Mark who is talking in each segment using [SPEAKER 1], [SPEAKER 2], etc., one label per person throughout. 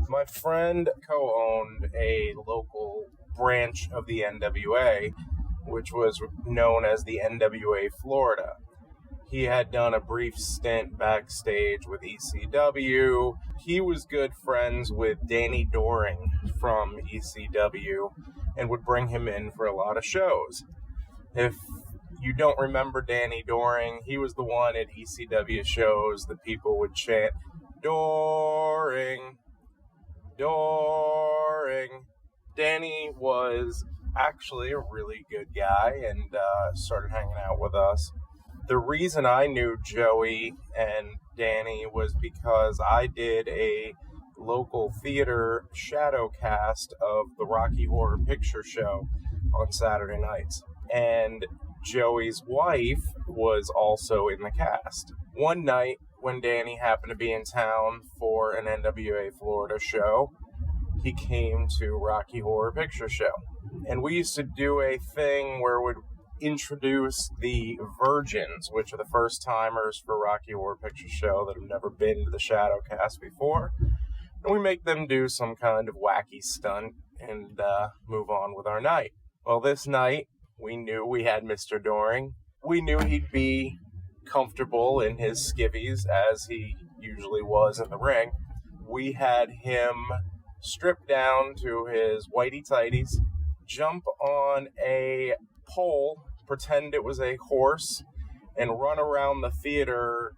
[SPEAKER 1] My friend co-owned a local branch of the NWA, which was known as the NWA Florida. He had done a brief stint backstage with ECW. He was good friends with Danny Doring from ECW and would bring him in for a lot of shows. If you don't remember Danny Doring, he was the one at ECW shows that people would chant, "Doring, Doring." Danny was actually a really good guy and started hanging out with us. The reason I knew Joey and Danny was because I did a local theater shadow cast of the Rocky Horror Picture Show on Saturday nights. And Joey's wife was also in the cast. One night, when Danny happened to be in town for an NWA Florida show, he came to Rocky Horror Picture Show. And we used to do a thing where we'd introduce the virgins, which are the first timers for Rocky Horror Picture Show that have never been to the shadow cast before, and we make them do some kind of wacky stunt and move on with our night. Well, this night we knew we had Mr. Doring. We knew he'd be comfortable in his skivvies as he usually was in the ring. We had him strip down to his whitey tighties, jump on a pole, pretend it was a horse, and run around the theater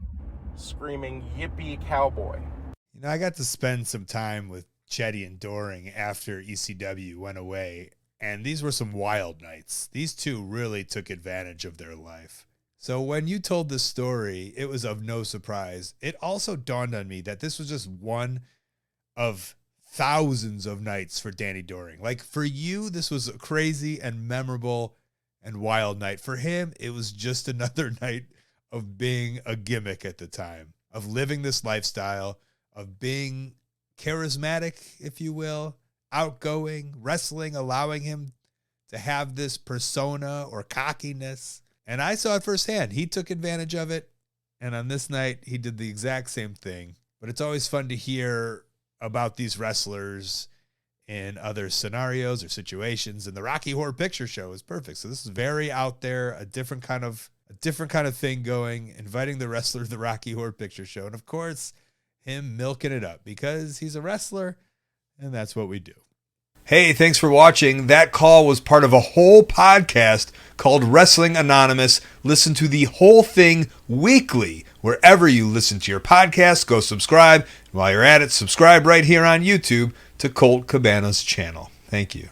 [SPEAKER 1] screaming, "Yippee Cowboy."
[SPEAKER 2] You know, I got to spend some time with Chetty and Doring after ECW went away, and these were some wild nights. These two really took advantage of their life. So when you told this story, it was of no surprise. It also dawned on me that this was just one of thousands of nights for Danny Doring. Like, for you, this was a crazy and memorable and wild night. For him, it was just another night of being a gimmick at the time, of living this lifestyle, of being charismatic, if you will, outgoing, wrestling, allowing him to have this persona or cockiness. And I saw it firsthand. He took advantage of it. And on this night, he did the exact same thing. But it's always fun to hear about these wrestlers in other scenarios or situations, and the Rocky Horror Picture Show is perfect. So this is very out there, a different kind of thing going, inviting the wrestler to the Rocky Horror Picture Show, and of course, him milking it up because he's a wrestler, and that's what we do. Hey, thanks for watching. That call was part of a whole podcast called Wrestling Anonymous. Listen to the whole thing weekly wherever you listen to your podcast. Go subscribe. While you're at it, subscribe right here on YouTube to Colt Cabana's channel. Thank you.